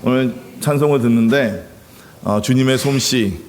오늘 찬송을 듣는데 주님의 솜씨,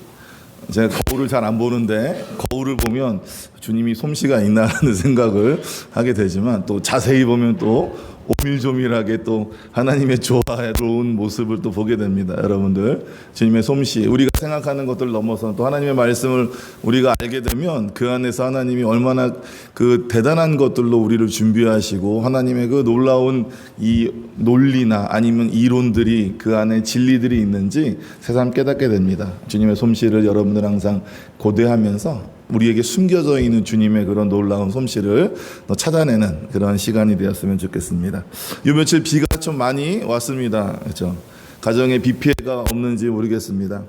제가 거울을 잘 안 보는데 거울을 보면 주님이 솜씨가 있나 하는 생각을 하게 되지만 또 자세히 보면 또 오밀조밀하게 또 하나님의 조화로운 모습을 또 보게 됩니다. 여러분들, 주님의 솜씨, 우리가 생각하는 것들 넘어서 또 하나님의 말씀을 우리가 알게 되면 그 안에서 하나님이 얼마나 그 대단한 것들로 우리를 준비하시고 하나님의 그 놀라운 이 논리나 아니면 이론들이 그 안에 진리들이 있는지 새삼 깨닫게 됩니다. 주님의 솜씨를 여러분들 항상 고대하면서 우리에게 숨겨져 있는 주님의 그런 놀라운 솜씨를 찾아내는 그런 시간이 되었으면 좋겠습니다. 이 며칠 비가 좀 많이 왔습니다. 그렇죠? 가정에 비 피해가 없는지 모르겠습니다.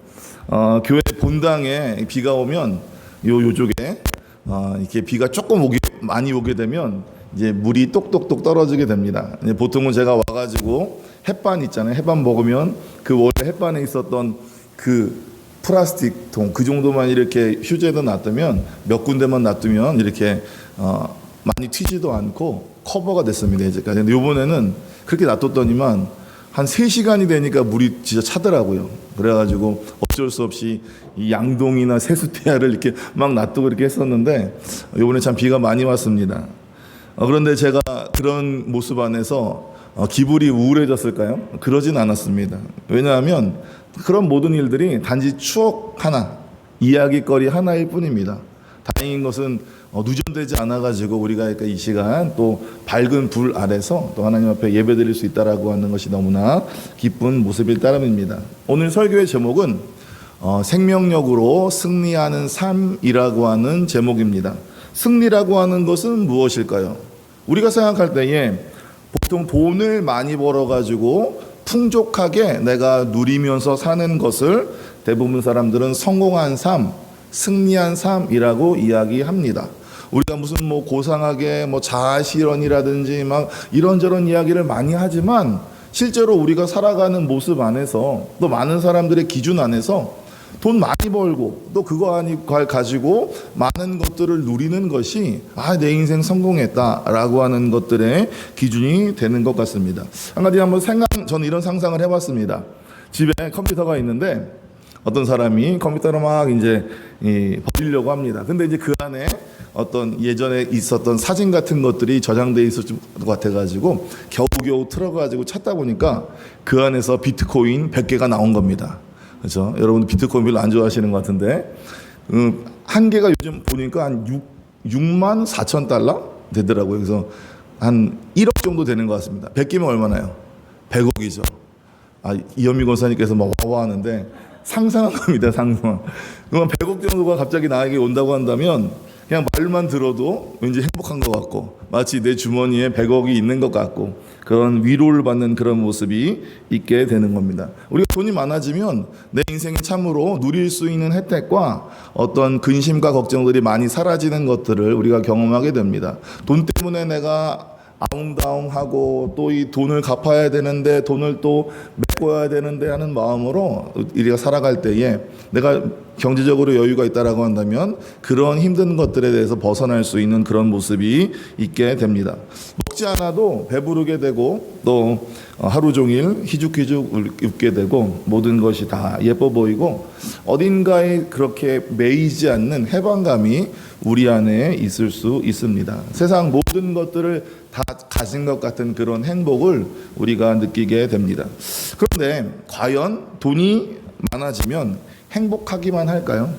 교회 본당에 비가 오면 요쪽에 이렇게 비가 조금 많이 오게 되면 이제 물이 똑똑똑 떨어지게 됩니다. 보통은 제가 와가지고 햇반 있잖아요. 햇반 먹으면 그 원래 햇반에 있었던 그 플라스틱 통 그 정도만 이렇게 휴지에다 놔두면 몇 군데만 놔두면 이렇게 많이 튀지도 않고 커버가 됐습니다. 이제까지. 근데 이번에는 그렇게 놔뒀더니만 한 3시간이 되니까 물이 진짜 차더라고요. 그래가지고 어쩔 수 없이 이 양동이나 세수대야를 이렇게 막 놔두고 이렇게 했었는데 이번에 참 비가 많이 왔습니다. 그런데 제가 그런 모습 안에서 기분이 우울해졌을까요? 그러진 않았습니다. 왜냐하면 그런 모든 일들이 단지 추억 하나, 이야기거리 하나일 뿐입니다. 다행인 것은 누전되지 않아가지고 우리가 이 시간 또 밝은 불 아래서 또 하나님 앞에 예배드릴 수 있다라고 하는 것이 너무나 기쁜 모습일 따름입니다. 오늘 설교의 제목은 생명력으로 승리하는 삶이라고 하는 제목입니다. 승리라고 하는 것은 무엇일까요? 우리가 생각할 때에 보통 돈을 많이 벌어가지고 풍족하게 내가 누리면서 사는 것을 대부분 사람들은 성공한 삶, 승리한 삶이라고 이야기합니다. 우리가 무슨 고상하게 자아실현이라든지 막 이런저런 이야기를 많이 하지만 실제로 우리가 살아가는 모습 안에서 또 많은 사람들의 기준 안에서 돈 많이 벌고 또 그거 가지고 많은 것들을 누리는 것이 내 인생 성공했다라고 하는 것들의 기준이 되는 것 같습니다. 한 가지 저는 이런 상상을 해봤습니다. 집에 컴퓨터가 있는데 어떤 사람이 컴퓨터를 막 이제 버리려고 합니다. 근데 이제 그 안에 어떤 예전에 있었던 사진 같은 것들이 저장되어 있을 것 같아가지고 겨우겨우 틀어가지고 찾다 보니까 그 안에서 비트코인 100개가 나온 겁니다. 그렇죠? 여러분 비트코인 별로 안 좋아하시는 것 같은데 한 개가 요즘 보니까 한 6만 4천 달러 되더라고요. 그래서 한 1억 정도 되는 것 같습니다. 100개면 얼마나요? 100억이죠. 이현미 권사님께서 막 와와 하는데 상상한 겁니다. 상상. 그러면 100억 정도가 갑자기 나에게 온다고 한다면 그냥 말만 들어도 왠지 행복한 것 같고 마치 내 주머니에 100억이 있는 것 같고 그런 위로를 받는 그런 모습이 있게 되는 겁니다. 우리가 돈이 많아지면 내 인생에 참으로 누릴 수 있는 혜택과 어떤 근심과 걱정들이 많이 사라지는 것들을 우리가 경험하게 됩니다. 돈 때문에 내가 아웅다웅하고 또 이 돈을 갚아야 되는데 돈을 또 메꿔야 되는데 하는 마음으로 우리가 살아갈 때에 내가 경제적으로 여유가 있다라고 한다면 그런 힘든 것들에 대해서 벗어날 수 있는 그런 모습이 있게 됩니다. 먹지 않아도 배부르게 되고 또 하루 종일 희죽희죽 웃게 되고 모든 것이 다 예뻐 보이고 어딘가에 그렇게 매이지 않는 해방감이 우리 안에 있을 수 있습니다. 세상 모든 것들을 다 가진 것 같은 그런 행복을 우리가 느끼게 됩니다. 그런데 과연 돈이 많아지면 행복하기만 할까요?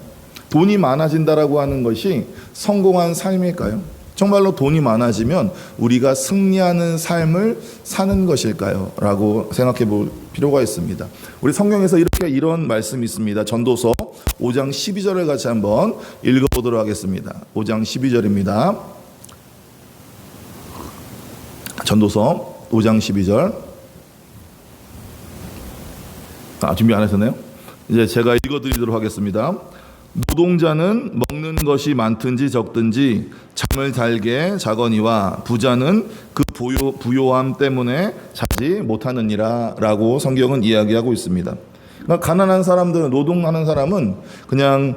돈이 많아진다라고 하는 것이 성공한 삶일까요? 정말로 돈이 많아지면 우리가 승리하는 삶을 사는 것일까요? 라고 생각해 볼 필요가 있습니다. 우리 성경에서 이런 말씀이 있습니다. 전도서 5장 12절을 같이 한번 읽어보도록 하겠습니다. 5장 12절입니다. 전도서 5장 12절. 준비 안 하셨나요? 이제 제가 읽어드리도록 하겠습니다. 노동자는 먹는 것이 많든지 적든지 잠을 잘게 자거니와 부자는 그 부요함 때문에 자지 못하느니라 라고 성경은 이야기하고 있습니다. 그러니까 가난한 사람들은, 노동하는 사람은 그냥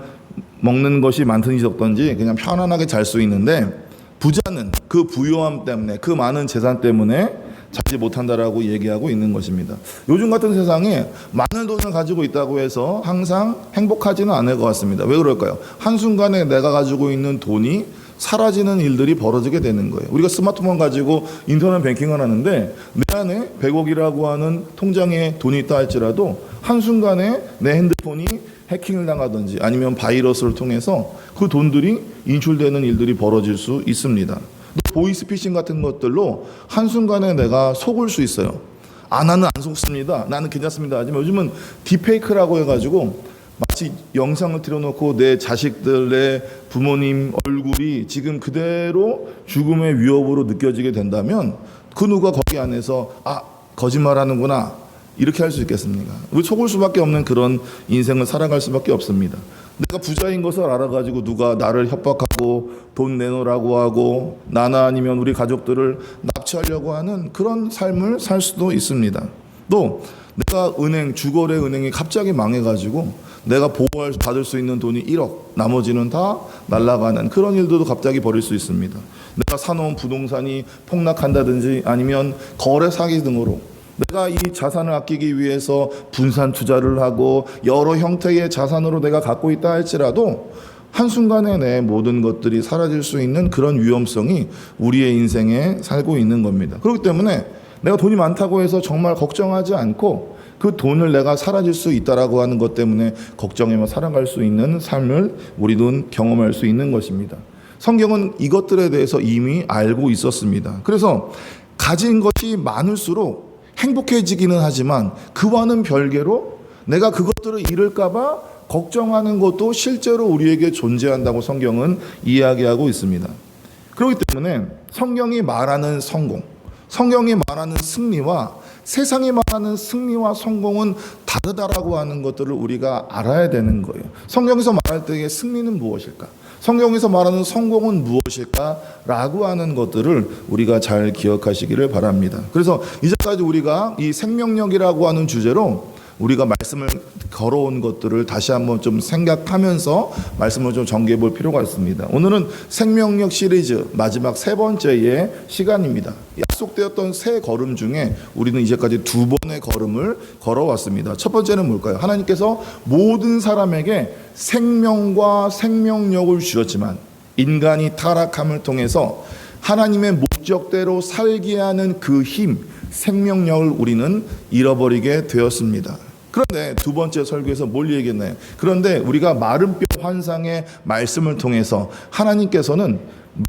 먹는 것이 많든지 적든지 그냥 편안하게 잘 수 있는데 부자는 그 부요함 때문에, 그 많은 재산 때문에 살지 못한다라고 얘기하고 있는 것입니다. 요즘 같은 세상에 많은 돈을 가지고 있다고 해서 항상 행복하지는 않을 것 같습니다. 왜 그럴까요? 한순간에 내가 가지고 있는 돈이 사라지는 일들이 벌어지게 되는 거예요. 우리가 스마트폰 가지고 인터넷 뱅킹을 하는데 내 안에 100억이라고 하는 통장에 돈이 있다 할지라도 한순간에 내 핸드폰이 해킹을 당하든지 아니면 바이러스를 통해서 그 돈들이 인출되는 일들이 벌어질 수 있습니다. 보이스피싱 같은 것들로 한순간에 내가 속을 수 있어요. 나는 안 속습니다. 나는 괜찮습니다. 하지만 요즘은 딥페이크라고 해가지고 마치 영상을 틀어놓고 내 자식들의 부모님 얼굴이 지금 그대로 죽음의 위협으로 느껴지게 된다면 그 누가 거기 안에서 거짓말하는구나 이렇게 할 수 있겠습니까? 속을 수밖에 없는 그런 인생을 살아갈 수밖에 없습니다. 내가 부자인 것을 알아가지고 누가 나를 협박하고 돈 내놓으라고 하고 나나 아니면 우리 가족들을 납치하려고 하는 그런 삶을 살 수도 있습니다. 또 내가 주거래 은행이 갑자기 망해가지고 내가 보호받을 수 있는 돈이 1억 나머지는 다 날아가는 그런 일들도 갑자기 벌일 수 있습니다. 내가 사놓은 부동산이 폭락한다든지 아니면 거래 사기 등으로 내가 이 자산을 아끼기 위해서 분산 투자를 하고 여러 형태의 자산으로 내가 갖고 있다 할지라도 한순간에 내 모든 것들이 사라질 수 있는 그런 위험성이 우리의 인생에 살고 있는 겁니다. 그렇기 때문에 내가 돈이 많다고 해서 정말 걱정하지 않고 그 돈을 내가 사라질 수 있다라고 하는 것 때문에 걱정하며 살아갈 수 있는 삶을 우리는 경험할 수 있는 것입니다. 성경은 이것들에 대해서 이미 알고 있었습니다. 그래서 가진 것이 많을수록 행복해지기는 하지만 그와는 별개로 내가 그것들을 잃을까봐 걱정하는 것도 실제로 우리에게 존재한다고 성경은 이야기하고 있습니다. 그렇기 때문에 성경이 말하는 성공, 성경이 말하는 승리와 세상이 말하는 승리와 성공은 다르다라고 하는 것들을 우리가 알아야 되는 거예요. 성경에서 말할 때의 승리는 무엇일까? 성경에서 말하는 성공은 무엇일까? 라고 하는 것들을 우리가 잘 기억하시기를 바랍니다. 그래서 이제까지 우리가 이 생명력이라고 하는 주제로 우리가 말씀을 걸어온 것들을 다시 한번 좀 생각하면서 말씀을 좀 정리해 볼 필요가 있습니다. 오늘은 생명력 시리즈 마지막 3번째의 시간입니다. 약속되었던 3걸음 중에 우리는 이제까지 2번의 걸음을 걸어왔습니다. 첫 번째는 뭘까요? 하나님께서 모든 사람에게 생명과 생명력을 주셨지만 인간이 타락함을 통해서 하나님의 목적대로 살게 하는 그 힘, 생명력을 우리는 잃어버리게 되었습니다. 그런데 2번째 설교에서 뭘 얘기했나요? 그런데 우리가 마른 뼈 환상의 말씀을 통해서 하나님께서는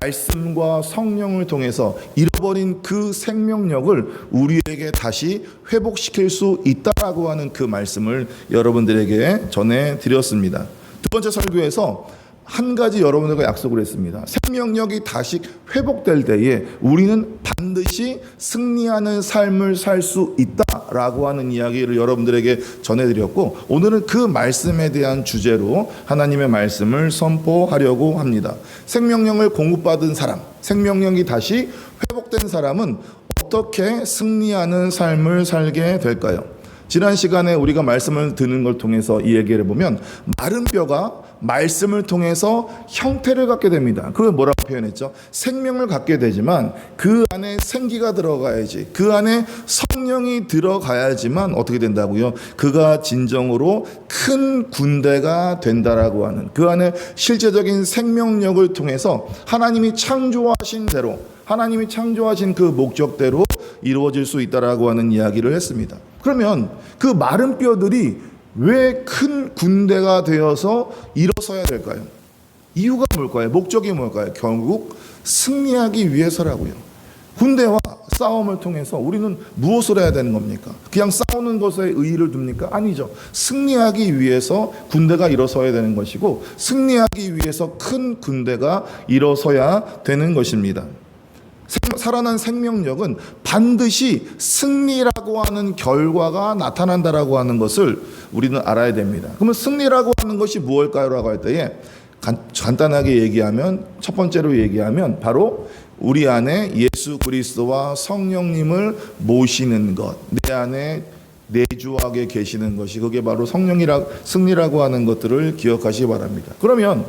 말씀과 성령을 통해서 잃어버린 그 생명력을 우리에게 다시 회복시킬 수 있다라고 하는 그 말씀을 여러분들에게 전해드렸습니다. 2번째 설교에서 한 가지 여러분들과 약속을 했습니다. 생명력이 다시 회복될 때에 우리는 반드시 승리하는 삶을 살 수 있다라고 하는 이야기를 여러분들에게 전해드렸고 오늘은 그 말씀에 대한 주제로 하나님의 말씀을 선포하려고 합니다. 생명력을 공급받은 사람, 생명력이 다시 회복된 사람은 어떻게 승리하는 삶을 살게 될까요? 지난 시간에 우리가 말씀을 듣는 걸 통해서 이 얘기를 보면 마른 뼈가 말씀을 통해서 형태를 갖게 됩니다. 그걸 뭐라고 표현했죠? 생명을 갖게 되지만 그 안에 생기가 들어가야지, 그 안에 성령이 들어가야지만 어떻게 된다고요? 그가 진정으로 큰 군대가 된다라고 하는 그 안에 실제적인 생명력을 통해서 하나님이 창조하신 대로 하나님이 창조하신 그 목적대로 이루어질 수 있다라고 하는 이야기를 했습니다. 그러면 그 마른 뼈들이 왜 큰 군대가 되어서 일어서야 될까요? 이유가 뭘까요? 목적이 뭘까요? 결국 승리하기 위해서라고요. 군대와 싸움을 통해서 우리는 무엇을 해야 되는 겁니까? 그냥 싸우는 것에 의의를 둡니까? 아니죠. 승리하기 위해서 군대가 일어서야 되는 것이고 승리하기 위해서 큰 군대가 일어서야 되는 것입니다. 살아난 생명력은 반드시 승리라고 하는 결과가 나타난다라고 하는 것을 우리는 알아야 됩니다. 그러면 승리라고 하는 것이 무엇일까요? 라고 할 때에 간단하게 얘기하면 첫 번째로 얘기하면 바로 우리 안에 예수 그리스도와 성령님을 모시는 것, 내 안에 내주하게 계시는 것이 그게 바로 승리라고 하는 것들을 기억하시기 바랍니다. 그러면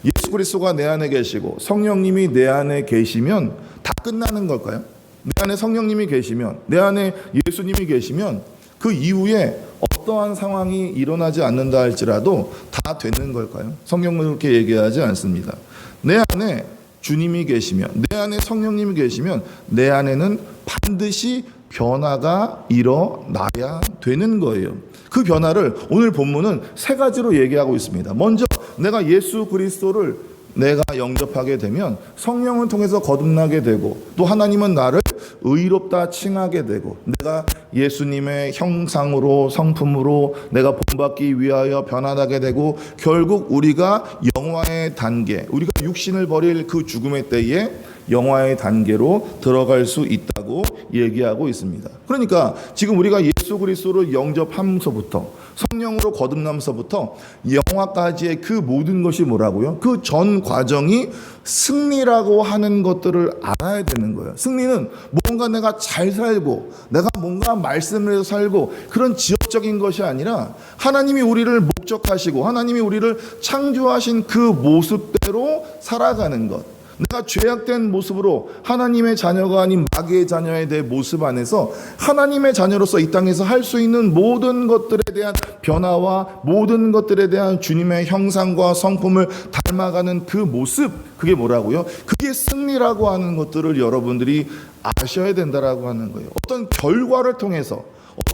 예수 그리스도가 내 안에 계시고 성령님이 내 안에 계시면 다 끝나는 걸까요? 내 안에 성령님이 계시면, 내 안에 예수님이 계시면 그 이후에 어떠한 상황이 일어나지 않는다 할지라도 다 되는 걸까요? 성경은 그렇게 얘기하지 않습니다. 내 안에 주님이 계시면, 내 안에 성령님이 계시면 내 안에는 반드시 변화가 일어나야 되는 거예요. 그 변화를 오늘 본문은 세 가지로 얘기하고 있습니다. 먼저 내가 예수 그리스도를 내가 영접하게 되면 성령을 통해서 거듭나게 되고, 또 하나님은 나를 의롭다 칭하게 되고, 내가 예수님의 형상으로, 성품으로 내가 본받기 위하여 변화하게 되고, 결국 우리가 영화의 단계, 우리가 육신을 버릴 그 죽음의 때에 영화의 단계로 들어갈 수 있다고 얘기하고 있습니다. 그러니까 지금 우리가 예수 그리스도를 영접하면서부터, 성령으로 거듭나면서부터 영화까지의 그 모든 것이 뭐라고요? 그 전 과정이 승리라고 하는 것들을 알아야 되는 거예요. 승리는 뭔가 내가 잘 살고, 내가 뭔가 말씀을 해서 살고, 그런 지역적인 것이 아니라 하나님이 우리를 목적하시고 하나님이 우리를 창조하신 그 모습대로 살아가는 것. 내가 죄악된 모습으로 하나님의 자녀가 아닌 마귀의 자녀에 대해 모습 안에서 하나님의 자녀로서 이 땅에서 할 수 있는 모든 것들에 대한 변화와 모든 것들에 대한 주님의 형상과 성품을 닮아가는 그 모습, 그게 뭐라고요? 그게 승리라고 하는 것들을 여러분들이 아셔야 된다라고 하는 거예요. 어떤 결과를 통해서,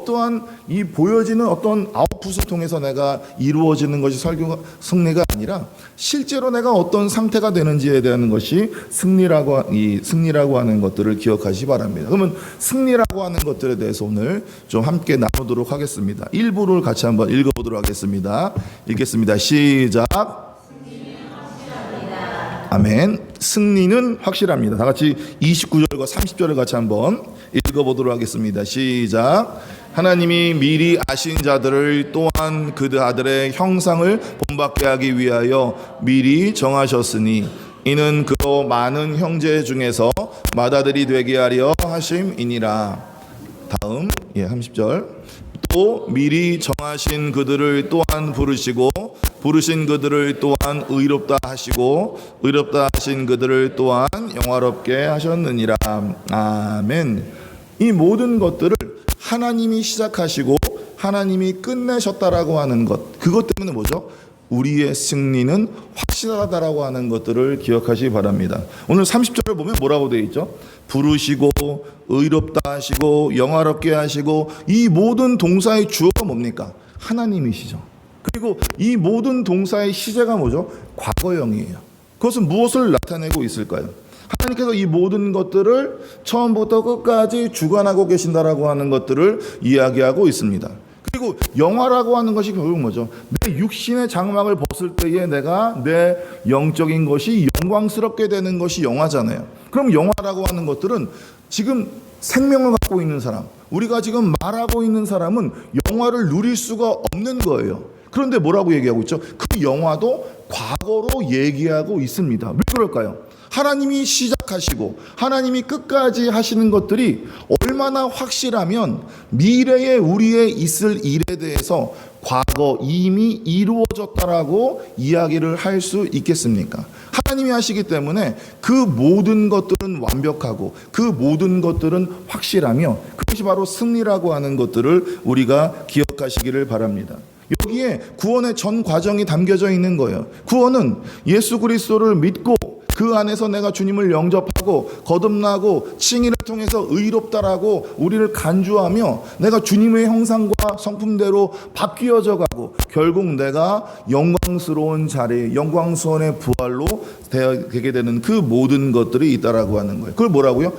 어떠한 이 보여지는 어떤 아웃풋을 통해서 내가 이루어지는 것이 승리가 아니라 실제로 내가 어떤 상태가 되는지에 대한 것이 승리라고 하는 것들을 기억하시기 바랍니다. 그러면 승리라고 하는 것들에 대해서 오늘 좀 함께 나누도록 하겠습니다. 일부를 같이 한번 읽어보도록 하겠습니다. 읽겠습니다. 시작. 아멘. 승리는 확실합니다. 다 같이 29절과 30절을 같이 한번 읽어보도록 하겠습니다. 시작. 하나님이 미리 아신 자들을 또한 그들의 형상을 본받게 하기 위하여 미리 정하셨으니 이는 그로 많은 형제 중에서 맏아들이 되게 하려 하심이니라. 다음 30절. 또 미리 정하신 그들을 또한 부르시고 부르신 그들을 또한 의롭다 하시고 의롭다 하신 그들을 또한 영화롭게 하셨느니라. 아멘. 이 모든 것들을 하나님이 시작하시고 하나님이 끝내셨다라고 하는 것, 그것 때문에 뭐죠? 우리의 승리는 확실하다라고 하는 것들을 기억하시기 바랍니다. 오늘 30절을 보면 뭐라고 되어 있죠? 부르시고 의롭다 하시고 영화롭게 하시고, 이 모든 동사의 주어가 뭡니까? 하나님이시죠. 그리고 이 모든 동사의 시제가 뭐죠? 과거형이에요. 그것은 무엇을 나타내고 있을까요? 하나님께서 이 모든 것들을 처음부터 끝까지 주관하고 계신다라고 하는 것들을 이야기하고 있습니다. 그리고 영화라고 하는 것이 결국 뭐죠? 내 육신의 장막을 벗을 때에 내가 내 영적인 것이 영광스럽게 되는 것이 영화잖아요. 그럼 영화라고 하는 것들은 지금 생명을 갖고 있는 사람, 우리가 지금 말하고 있는 사람은 영화를 누릴 수가 없는 거예요. 그런데 뭐라고 얘기하고 있죠? 그 영화도 과거로 얘기하고 있습니다. 왜 그럴까요? 하나님이 시작하시고 하나님이 끝까지 하시는 것들이 얼마나 확실하면 미래에 우리의 있을 일에 대해서 과거 이미 이루어졌다라고 이야기를 할 수 있겠습니까? 하나님이 하시기 때문에 그 모든 것들은 완벽하고 그 모든 것들은 확실하며, 그것이 바로 승리라고 하는 것들을 우리가 기억하시기를 바랍니다. 여기에 구원의 전 과정이 담겨져 있는 거예요. 구원은 예수 그리스도를 믿고 그 안에서 내가 주님을 영접하고 거듭나고 칭의를 통해서 의롭다라고 우리를 간주하며 내가 주님의 형상과 성품대로 바뀌어져 가고, 결국 내가 영광스러운 자리, 영광스러운 부활로 되게 되는 그 모든 것들이 있다라고 하는 거예요. 그걸 뭐라고요?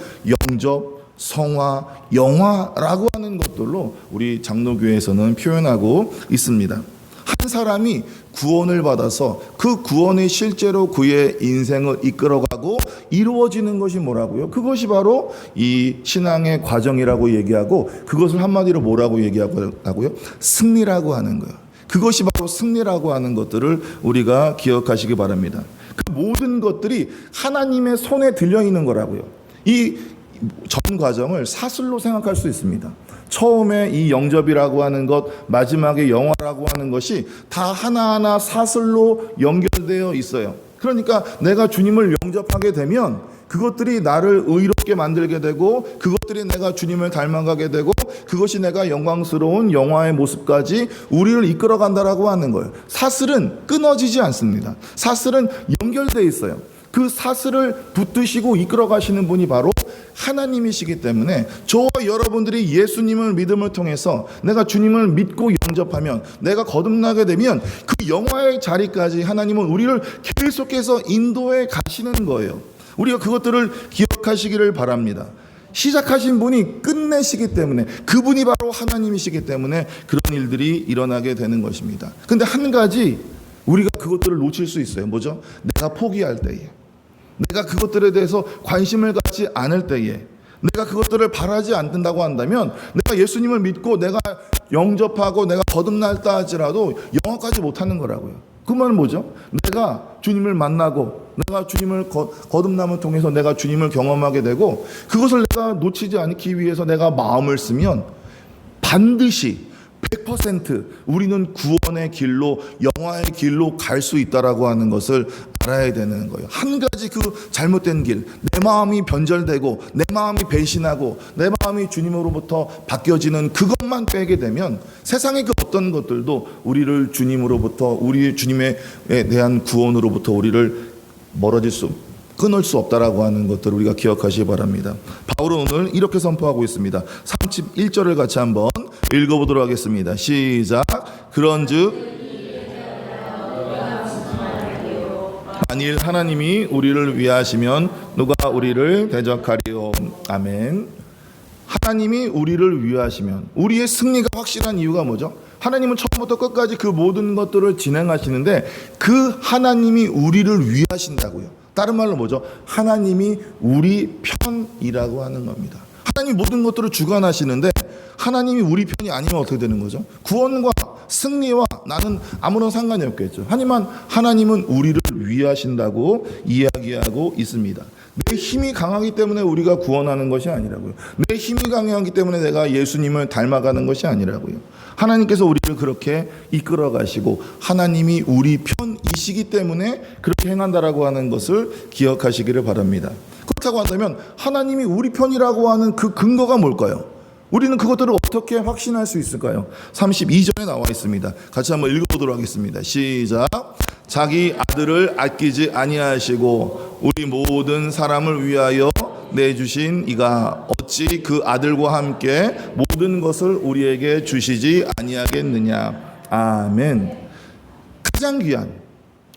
영접, 성화, 영화라고 하는 것들로 우리 장로교회에서는 표현하고 있습니다. 한 사람이 구원을 받아서 그 구원이 실제로 그의 인생을 이끌어가고 이루어지는 것이 뭐라고요? 그것이 바로 이 신앙의 과정이라고 얘기하고, 그것을 한마디로 뭐라고 얘기하고요? 승리라고 하는 거예요. 그것이 바로 승리라고 하는 것들을 우리가 기억하시기 바랍니다. 그 모든 것들이 하나님의 손에 들려 있는 거라고요. 이 전 과정을 사슬로 생각할 수 있습니다. 처음에 이 영접이라고 하는 것, 마지막에 영화라고 하는 것이 다 하나하나 사슬로 연결되어 있어요. 그러니까 내가 주님을 영접하게 되면 그것들이 나를 의롭게 만들게 되고 그것들이 내가 주님을 닮아가게 되고 그것이 내가 영광스러운 영화의 모습까지 우리를 이끌어간다라고 하는 거예요. 사슬은 끊어지지 않습니다. 사슬은 연결되어 있어요. 그 사슬을 붙드시고 이끌어 가시는 분이 바로 하나님이시기 때문에 저와 여러분들이 예수님을 믿음을 통해서 내가 주님을 믿고 영접하면 내가 거듭나게 되면 그 영화의 자리까지 하나님은 우리를 계속해서 인도해 가시는 거예요. 우리가 그것들을 기억하시기를 바랍니다. 시작하신 분이 끝내시기 때문에 그분이 바로 하나님이시기 때문에 그런 일들이 일어나게 되는 것입니다. 근데 한 가지 우리가 그것들을 놓칠 수 있어요. 뭐죠? 내가 포기할 때에, 내가 그것들에 대해서 관심을 갖지 않을 때에, 내가 그것들을 바라지 않는다고 한다면 내가 예수님을 믿고 내가 영접하고 내가 거듭날다 할지라도 영화까지 못하는 거라고요. 그 말은 뭐죠? 내가 주님을 만나고 내가 주님을 거듭남을 통해서 내가 주님을 경험하게 되고 그것을 내가 놓치지 않기 위해서 내가 마음을 쓰면 반드시 100% 우리는 구원의 길로 영화의 길로 갈 수 있다라고 하는 것을 알아야 되는 거예요. 한 가지 그 잘못된 길, 내 마음이 변절되고 내 마음이 배신하고 내 마음이 주님으로부터 바뀌어지는 그것만 빼게 되면 세상의 그 어떤 것들도 우리를 주님으로부터 우리 주님에 대한 구원으로부터 우리를 끊을 수 없다라고 하는 것들을 우리가 기억하시기 바랍니다. 바울은 오늘 이렇게 선포하고 있습니다. 31절을 같이 한번 읽어보도록 하겠습니다. 시작. 그런즉 만일 하나님이 우리를 위하시면 누가 우리를 대적하리요. 아멘. 하나님이 우리를 위하시면 우리의 승리가 확실한 이유가 뭐죠? 하나님은 처음부터 끝까지 그 모든 것들을 진행하시는데 그 하나님이 우리를 위하신다고요. 다른 말로 뭐죠? 하나님이 우리 편이라고 하는 겁니다. 하나님이 모든 것들을 주관하시는데 하나님이 우리 편이 아니면 어떻게 되는 거죠? 구원과 승리와 나는 아무런 상관이 없겠죠. 하지만 하나님은 우리를 위하신다고 이야기하고 있습니다. 내 힘이 강하기 때문에 우리가 구원하는 것이 아니라고요. 내 힘이 강하기 때문에 내가 예수님을 닮아가는 것이 아니라고요. 하나님께서 우리를 그렇게 이끌어 가시고 하나님이 우리 편이시기 때문에 그렇게 행한다라고 하는 것을 기억하시기를 바랍니다. 그렇다고 한다면 하나님이 우리 편이라고 하는 그 근거가 뭘까요? 우리는 그것들을 어떻게 확신할 수 있을까요? 32절에 나와 있습니다. 같이 한번 읽어보도록 하겠습니다. 시작. 자기 아들을 아끼지 아니하시고 우리 모든 사람을 위하여 내주신 이가 어찌 그 아들과 함께 모든 것을 우리에게 주시지 아니하겠느냐. 아멘. 가장 귀한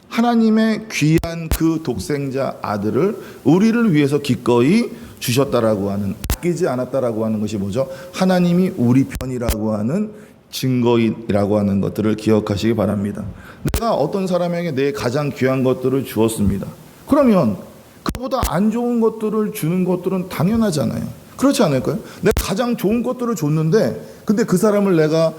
하나님의 귀한 그 독생자 아들을 우리를 위해서 기꺼이 주셨다라고 하는, 아끼지 않았다라고 하는 것이 뭐죠? 하나님이 우리 편이라고 하는 증거이라고 하는 것들을 기억하시기 바랍니다. 내가 어떤 사람에게 내 가장 귀한 것들을 주었습니다. 그러면 그보다 안 좋은 것들을 주는 것들은 당연하잖아요. 그렇지 않을까요? 내가 가장 좋은 것들을 줬는데 근데 그 사람을 내가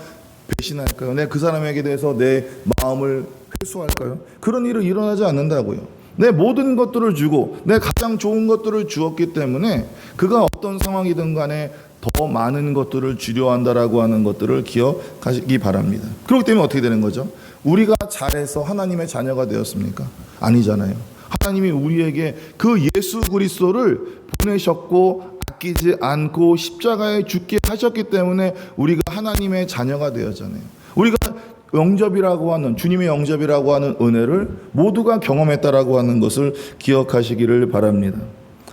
배신할까요? 내가 그 사람에게 대해서 내 마음을 회수할까요? 그런 일은 일어나지 않는다고요. 내 모든 것들을 주고 내 가장 좋은 것들을 주었기 때문에 그가 어떤 상황이든 간에 더 많은 것들을 주려 한다라고 하는 것들을 기억하시기 바랍니다. 그렇기 때문에 어떻게 되는 거죠? 우리가 잘해서 하나님의 자녀가 되었습니까? 아니잖아요. 하나님이 우리에게 그 예수 그리스도를 보내셨고 아끼지 않고 십자가에 죽게 하셨기 때문에 우리가 하나님의 자녀가 되었잖아요. 우리가 영접이라고 하는, 주님의 영접이라고 하는 은혜를 모두가 경험했다라고 하는 것을 기억하시기를 바랍니다.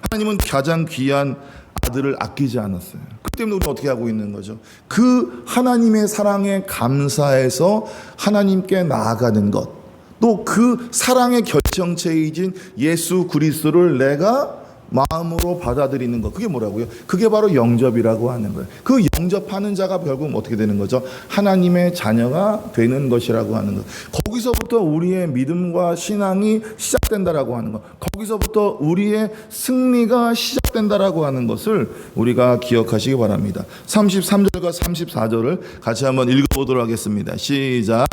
하나님은 가장 귀한 아들을 아끼지 않았어요. 그 때문에 우리는 어떻게 하고 있는 거죠? 그 하나님의 사랑에 감사해서 하나님께 나아가는 것, 또 그 사랑의 결정체이신 예수 그리스도를 내가 마음으로 받아들이는 것, 그게 뭐라고요? 그게 바로 영접이라고 하는 거예요. 그 영접하는 자가 결국 어떻게 되는 거죠? 하나님의 자녀가 되는 것이라고 하는 것. 거기서부터 우리의 믿음과 신앙이 시작된다라고 하는 것, 거기서부터 우리의 승리가 시작된다라고 하는 것을 우리가 기억하시기 바랍니다. 33절과 34절을 같이 한번 읽어보도록 하겠습니다. 시작.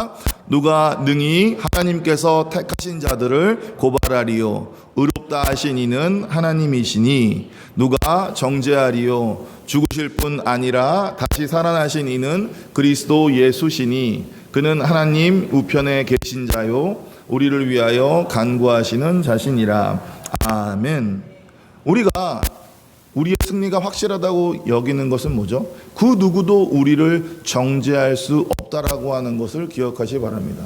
누가 능히 하나님께서 택하신 자들을 고발하리요? 의롭다 하신 이는 하나님이시니 누가 정죄하리요? 죽으실 뿐 아니라 다시 살아나신 이는 그리스도 예수시니 그는 하나님 우편에 계신 자요 우리를 위하여 간구하시는 자신이라. 아멘. 우리가 우리의 승리가 확실하다고 여기는 것은 뭐죠? 그 누구도 우리를 정죄할 수 없다라고 하는 것을 기억하시기 바랍니다.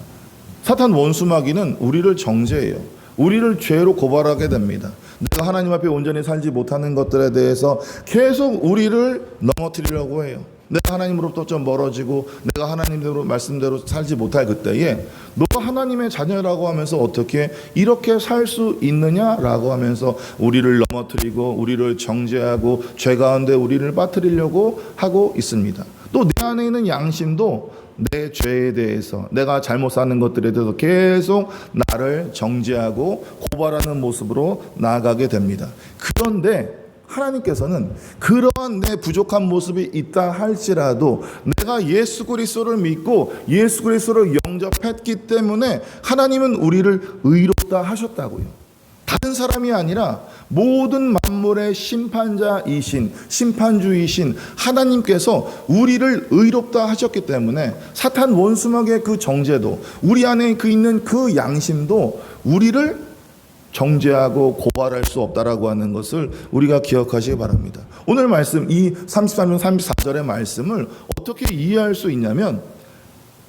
사탄 원수마귀는 우리를 정죄해요. 우리를 죄로 고발하게 됩니다. 내가 하나님 앞에 온전히 살지 못하는 것들에 대해서 계속 우리를 넘어뜨리려고 해요. 내가 하나님으로부터 좀 멀어지고 내가 하나님대로 말씀대로 살지 못할 그때에 너가 하나님의 자녀라고 하면서 어떻게 이렇게 살 수 있느냐라고 하면서 우리를 넘어뜨리고 우리를 정죄하고 죄 가운데 우리를 빠뜨리려고 하고 있습니다. 또 내 안에 있는 양심도 내 죄에 대해서 내가 잘못 사는 것들에 대해서 계속 나를 정죄하고 고발하는 모습으로 나아가게 됩니다. 그런데 하나님께서는 그러한 내 부족한 모습이 있다 할지라도 내가 예수 그리스도를 믿고 예수 그리스도를 영접했기 때문에 하나님은 우리를 의롭다 하셨다고요. 다른 사람이 아니라 모든 만물의 심판자이신 심판주이신 하나님께서 우리를 의롭다 하셨기 때문에 사탄 원수막의 그 정죄도 우리 안에 있는 그 양심도 우리를 정죄하고 고발할 수 없다라고 하는 것을 우리가 기억하시기 바랍니다. 오늘 말씀 이 33절 34절의 말씀을 어떻게 이해할 수 있냐면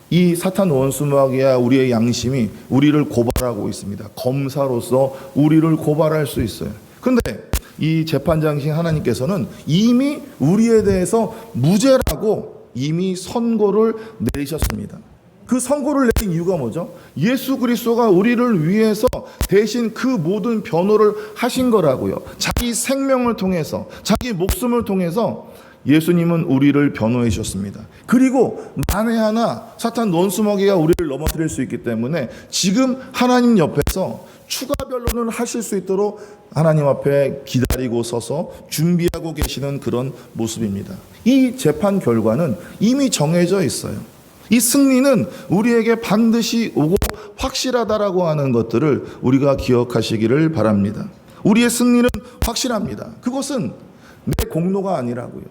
이 사탄 원수마귀와 우리의 양심이 우리를 고발하고 있습니다. 검사로서 우리를 고발할 수 있어요. 그런데 이 재판장이신 하나님께서는 이미 우리에 대해서 무죄라고 이미 선고를 내리셨습니다. 그 선고를 내린 이유가 뭐죠? 예수 그리스도가 우리를 위해서 대신 그 모든 변호를 하신 거라고요. 자기 생명을 통해서 자기 목숨을 통해서 예수님은 우리를 변호해 주셨습니다. 그리고 만에 하나 사탄 원수마귀가 우리를 넘어뜨릴 수 있기 때문에 지금 하나님 옆에서 추가 변론을 하실 수 있도록 하나님 앞에 기다리고 서서 준비하고 계시는 그런 모습입니다. 이 재판 결과는 이미 정해져 있어요. 이 승리는 우리에게 반드시 오고 확실하다라고 하는 것들을 우리가 기억하시기를 바랍니다. 우리의 승리는 확실합니다. 그것은 내 공로가 아니라고요.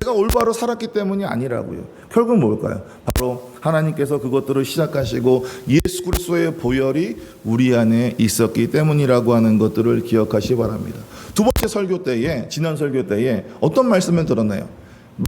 내가 올바로 살았기 때문이 아니라고요. 결국 뭘까요? 바로 하나님께서 그것들을 시작하시고 예수 그리스도의 보혈이 우리 안에 있었기 때문이라고 하는 것들을 기억하시기 바랍니다. 두 번째 설교 때에, 지난 설교 때에 어떤 말씀을 들었나요?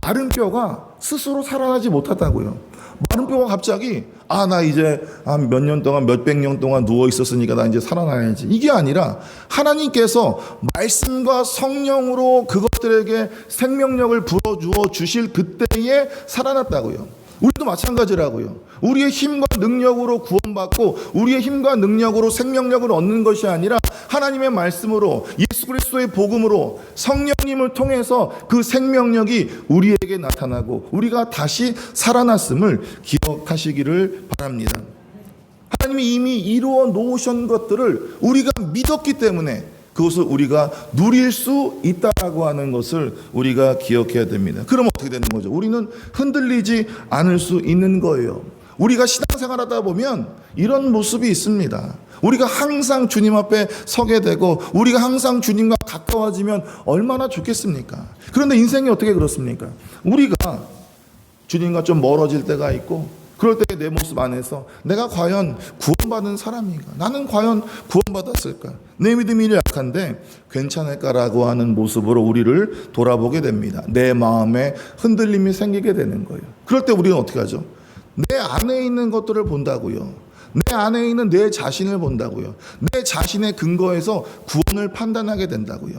마른 뼈가 스스로 살아나지 못하다고요. 마른 뼈가 갑자기 나 이제 한 몇 년 동안 몇백 년 동안 누워 있었으니까 나 이제 살아나야지. 이게 아니라 하나님께서 말씀과 성령으로 그것들에게 생명력을 불어주어 주실 그때에 살아났다고요. 우리도 마찬가지라고요. 우리의 힘과 능력으로 구원받고 우리의 힘과 능력으로 생명력을 얻는 것이 아니라 하나님의 말씀으로 예수 그리스도의 복음으로 성령님을 통해서 그 생명력이 우리에게 나타나고 우리가 다시 살아났음을 기억하시기를 바랍니다. 하나님이 이미 이루어 놓으신 것들을 우리가 믿었기 때문에 그것을 우리가 누릴 수 있다라고 하는 것을 우리가 기억해야 됩니다. 그럼 어떻게 되는 거죠? 우리는 흔들리지 않을 수 있는 거예요. 우리가 신앙생활하다 보면 이런 모습이 있습니다. 우리가 항상 주님 앞에 서게 되고 우리가 항상 주님과 가까워지면 얼마나 좋겠습니까? 그런데 인생이 어떻게 그렇습니까? 우리가 주님과 좀 멀어질 때가 있고 그럴 때 내 모습 안에서 내가 과연 구원받은 사람인가? 나는 과연 구원받았을까? 내 믿음이 약한데 괜찮을까라고 하는 모습으로 우리를 돌아보게 됩니다. 내 마음에 흔들림이 생기게 되는 거예요. 그럴 때 우리는 어떻게 하죠? 내 안에 있는 것들을 본다고요. 내 안에 있는 내 자신을 본다고요. 내 자신의 근거에서 구원을 판단하게 된다고요.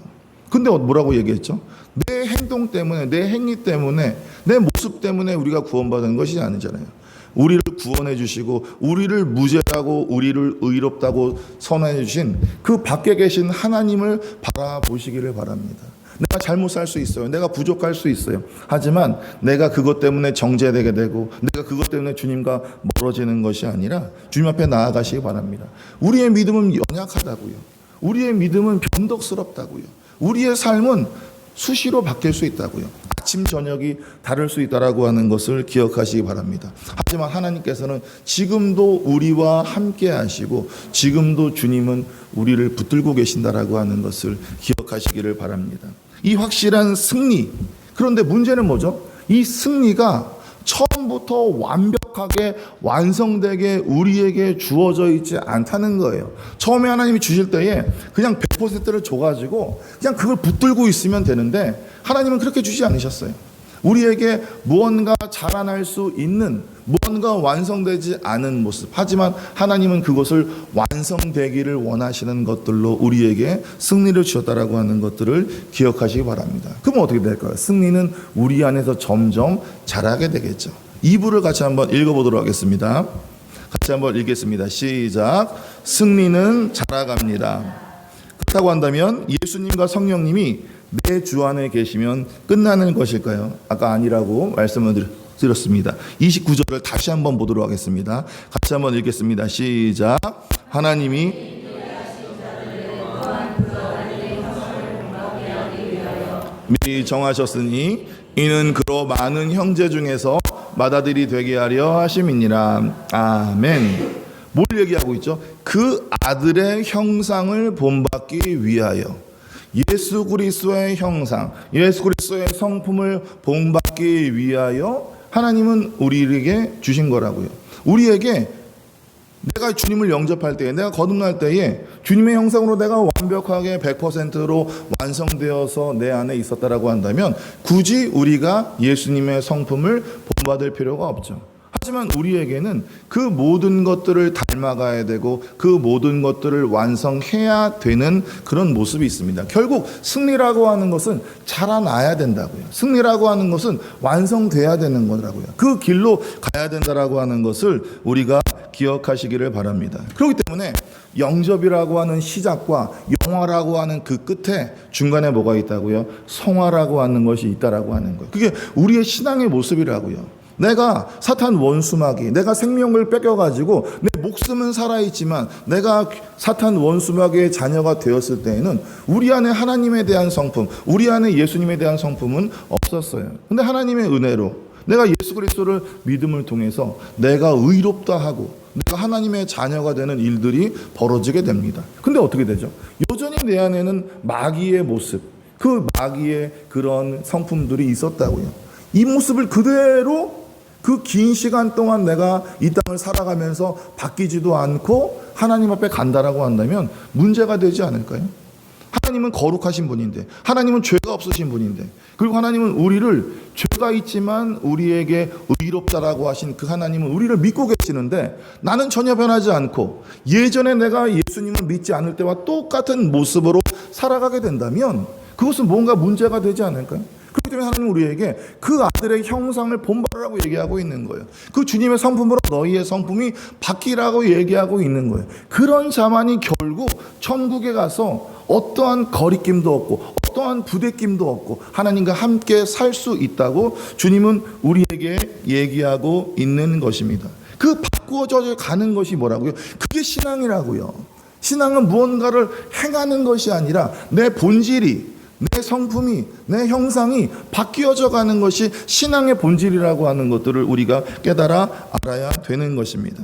근데 뭐라고 얘기했죠? 내 행동 때문에, 내 행위 때문에, 내 모습 때문에 우리가 구원받은 것이 아니잖아요. 우리를 구원해 주시고 우리를 무죄라고 우리를 의롭다고 선언해 주신 그 밖에 계신 하나님을 바라보시기를 바랍니다. 내가 잘못 살 수 있어요. 내가 부족할 수 있어요. 하지만 내가 그것 때문에 정죄되게 되고 내가 그것 때문에 주님과 멀어지는 것이 아니라 주님 앞에 나아가시기 바랍니다. 우리의 믿음은 연약하다고요. 우리의 믿음은 변덕스럽다고요. 우리의 삶은 수시로 바뀔 수 있다고요. 아침 저녁이 다를 수 있다라고 하는 것을 기억하시기 바랍니다. 하지만 하나님께서는 지금도 우리와 함께 하시고 지금도 주님은 우리를 붙들고 계신다라고 하는 것을 기억하시기를 바랍니다. 이 확실한 승리. 그런데 문제는 뭐죠? 이 승리가 처음부터 완벽하게 완성되게 우리에게 주어져 있지 않다는 거예요. 처음에 하나님이 주실 때에 그냥 100%를 줘가지고 그냥 그걸 붙들고 있으면 되는데 하나님은 그렇게 주지 않으셨어요. 우리에게 무언가 자라날 수 있는, 무언가 완성되지 않은 모습, 하지만 하나님은 그것을 완성되기를 원하시는 것들로 우리에게 승리를 주셨다라고 하는 것들을 기억하시기 바랍니다. 그럼 어떻게 될까요? 승리는 우리 안에서 점점 자라게 되겠죠. 2부를 같이 한번 읽어보도록 하겠습니다. 같이 한번 읽겠습니다. 시작. 승리는 자라갑니다. 그렇다고 한다면 예수님과 성령님이 내 주 안에 계시면 끝나는 것일까요? 아까 아니라고 말씀을 드렸습니다. 29절을 다시 한번 보도록 하겠습니다. 같이 한번 읽겠습니다. 시작. 하나님이 미리 정하셨으니 이는 그로 많은 형제 중에서 맏아들이 되게 하려 하심이니라. 아멘. 뭘 얘기하고 있죠? 그 아들의 형상을 본받기 위하여, 예수 그리스도의 형상, 예수 그리스도의 성품을 본받기 위하여 하나님은 우리에게 주신 거라고요. 우리에게 내가 주님을 영접할 때에, 내가 거듭날 때에 주님의 형상으로 내가 완벽하게 100%로 완성되어서 내 안에 있었다라고 한다면 굳이 우리가 예수님의 성품을 본받을 필요가 없죠. 하지만 우리에게는 그 모든 것들을 닮아가야 되고 그 모든 것들을 완성해야 되는 그런 모습이 있습니다. 결국 승리라고 하는 것은 자라나야 된다고요. 승리라고 하는 것은 완성돼야 되는 거라고요. 그 길로 가야 된다라고 하는 것을 우리가 기억하시기를 바랍니다. 그렇기 때문에 영접이라고 하는 시작과 영화라고 하는 그 끝에 중간에 뭐가 있다고요? 성화라고 하는 것이 있다라고 하는 거예요. 그게 우리의 신앙의 모습이라고요. 내가 사탄 원수마귀, 내가 생명을 뺏겨가지고 내 목숨은 살아있지만 내가 사탄 원수마귀의 자녀가 되었을 때에는 우리 안에 하나님에 대한 성품, 우리 안에 예수님에 대한 성품은 없었어요. 근데 하나님의 은혜로 내가 예수 그리스도를 믿음을 통해서 내가 의롭다 하고 내가 하나님의 자녀가 되는 일들이 벌어지게 됩니다. 근데 어떻게 되죠? 여전히 내 안에는 마귀의 모습, 그 마귀의 그런 성품들이 있었다고요. 이 모습을 그대로 그 긴 시간 동안 내가 이 땅을 살아가면서 바뀌지도 않고 하나님 앞에 간다라고 한다면 문제가 되지 않을까요? 하나님은 거룩하신 분인데, 하나님은 죄가 없으신 분인데, 그리고 하나님은 우리를 죄가 있지만 우리에게 의롭다라고 하신 그 하나님은 우리를 믿고 계시는데 나는 전혀 변하지 않고 예전에 내가 예수님을 믿지 않을 때와 똑같은 모습으로 살아가게 된다면 그것은 뭔가 문제가 되지 않을까요? 그렇기 때문에 하나님은 우리에게 그 아들의 형상을 본받으라고 얘기하고 있는 거예요. 그 주님의 성품으로 너희의 성품이 바뀌라고 얘기하고 있는 거예요. 그런 자만이 결국 천국에 가서 어떠한 거리낌도 없고 어떠한 부대낌도 없고 하나님과 함께 살 수 있다고 주님은 우리에게 얘기하고 있는 것입니다. 그 바꾸어져 가는 것이 뭐라고요? 그게 신앙이라고요. 신앙은 무언가를 행하는 것이 아니라 내 본질이, 내 성품이, 내 형상이 바뀌어져 가는 것이 신앙의 본질이라고 하는 것들을 우리가 깨달아 알아야 되는 것입니다.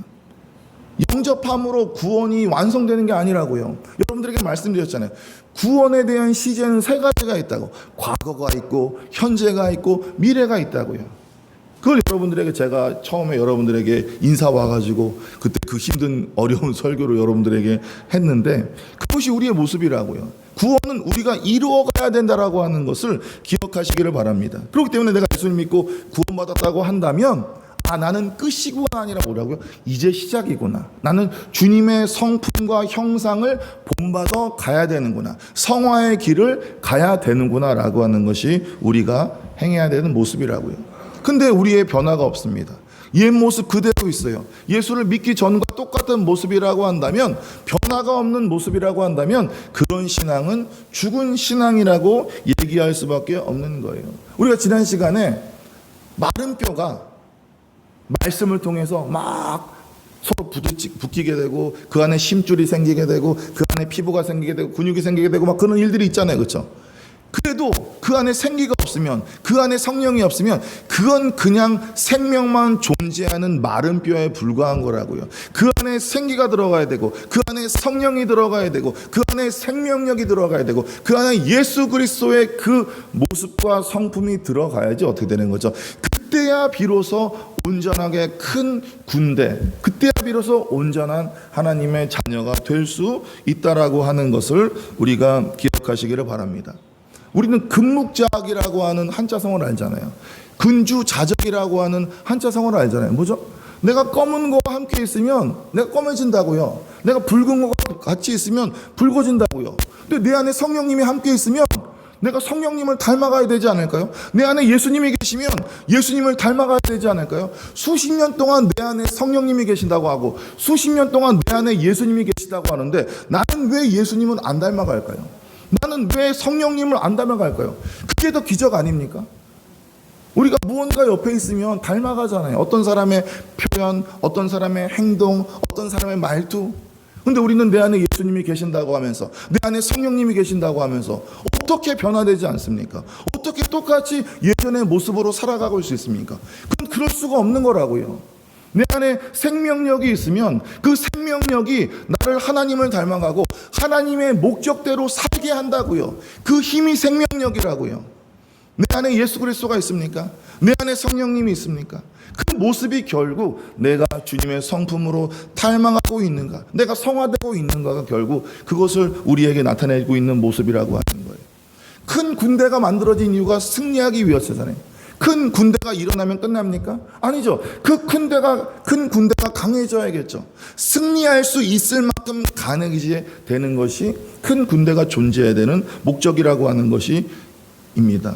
영접함으로 구원이 완성되는 게 아니라고요. 여러분들에게 말씀드렸잖아요. 구원에 대한 시제는 세 가지가 있다고. 과거가 있고 현재가 있고 미래가 있다고요. 그걸 여러분들에게 제가 처음에 여러분들에게 인사 와가지고 그때 그 힘든 어려운 설교를 여러분들에게 했는데 그것이 우리의 모습이라고요. 구원은 우리가 이루어가야 된다라고 하는 것을 기억하시기를 바랍니다. 그렇기 때문에 내가 예수님 믿고 구원받았다고 한다면 나는 끝이구나 아니라 뭐라고요? 이제 시작이구나. 나는 주님의 성품과 형상을 본받아 가야 되는구나. 성화의 길을 가야 되는구나 라고 하는 것이 우리가 행해야 되는 모습이라고요. 근데 우리의 변화가 없습니다. 옛 모습 그대로 있어요. 예수를 믿기 전과 똑같은 모습이라고 한다면, 변화가 없는 모습이라고 한다면 그런 신앙은 죽은 신앙이라고 얘기할 수밖에 없는 거예요. 우리가 지난 시간에 마른 뼈가 말씀을 통해서 막 서로 붙이게 되고 그 안에 심줄이 생기게 되고 그 안에 피부가 생기게 되고 근육이 생기게 되고 막 그런 일들이 있잖아요. 그렇죠? 그래도 그 안에 생기가 없으면, 그 안에 성령이 없으면 그건 그냥 생명만 존재하는 마른 뼈에 불과한 거라고요. 그 안에 생기가 들어가야 되고 그 안에 성령이 들어가야 되고 그 안에 생명력이 들어가야 되고 그 안에 예수 그리스도의 그 모습과 성품이 들어가야지 어떻게 되는 거죠? 그때야 비로소 온전하게 큰 군대, 그때야 비로소 온전한 하나님의 자녀가 될 수 있다라고 하는 것을 우리가 기억하시기를 바랍니다. 우리는 금묵자학이라고 하는 한자성어를 알잖아요. 근주자적이라고 하는 한자성어를 알잖아요. 뭐죠? 내가 검은 거와 함께 있으면 내가 검해진다고요. 내가 붉은 거와 같이 있으면 붉어진다고요. 근데 내 안에 성령님이 함께 있으면 내가 성령님을 닮아가야 되지 않을까요? 내 안에 예수님이 계시면 예수님을 닮아가야 되지 않을까요? 수십 년 동안 내 안에 성령님이 계신다고 하고 수십 년 동안 내 안에 예수님이 계시다고 하는데 나는 왜 예수님은 안 닮아갈까요? 나는 왜 성령님을 안 닮아갈까요? 그게 더 기적 아닙니까? 우리가 무언가 옆에 있으면 닮아가잖아요. 어떤 사람의 표현, 어떤 사람의 행동, 어떤 사람의 말투. 근데 우리는 내 안에 예수님이 계신다고 하면서, 내 안에 성령님이 계신다고 하면서 어떻게 변화되지 않습니까? 어떻게 똑같이 예전의 모습으로 살아가고 있을 수 있습니까? 그건 그럴 수가 없는 거라고요. 내 안에 생명력이 있으면 그 생명력이 나를 하나님을 닮아가고 하나님의 목적대로 살게 한다고요. 그 힘이 생명력이라고요. 내 안에 예수 그리스도가 있습니까? 내 안에 성령님이 있습니까? 그 모습이 결국 내가 주님의 성품으로 닮아가고 있는가, 내가 성화되고 있는가가 결국 그것을 우리에게 나타내고 있는 모습이라고 하는 거예요. 큰 군대가 만들어진 이유가 승리하기 위해서잖아요. 큰 군대가 일어나면 끝납니까? 아니죠. 그 큰 군대가 강해져야겠죠. 승리할 수 있을 만큼 강해지는 것이 큰 군대가 존재해야 되는 목적이라고 하는 것입니다.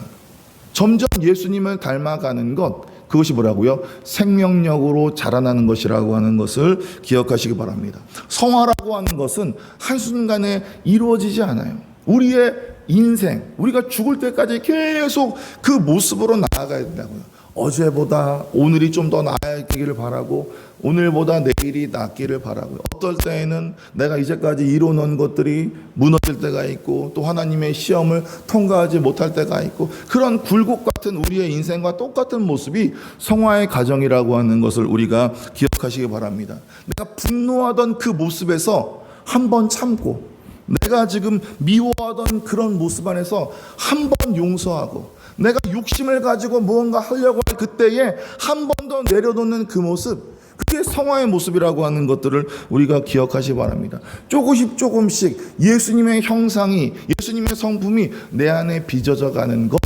점점 예수님을 닮아가는 것, 그것이 뭐라고요? 생명력으로 자라나는 것이라고 하는 것을 기억하시기 바랍니다. 성화라고 하는 것은 한순간에 이루어지지 않아요. 우리의 인생, 우리가 죽을 때까지 계속 그 모습으로 나아가야 된다고요. 어제보다 오늘이 좀 더 나아지기를 바라고, 오늘보다 내일이 낫기를 바라고요. 어떨 때에는 내가 이제까지 이뤄놓은 것들이 무너질 때가 있고, 또 하나님의 시험을 통과하지 못할 때가 있고, 그런 굴곡 같은 우리의 인생과 똑같은 모습이 성화의 과정이라고 하는 것을 우리가 기억하시기 바랍니다. 내가 분노하던 그 모습에서 한번 참고, 내가 지금 미워하던 그런 모습 안에서 한 번 용서하고, 내가 욕심을 가지고 무언가 하려고 할 그때에 한 번 더 내려놓는 그 모습, 그게 성화의 모습이라고 하는 것들을 우리가 기억하시기 바랍니다. 조금씩 예수님의 형상이, 예수님의 성품이 내 안에 빚어져 가는 것,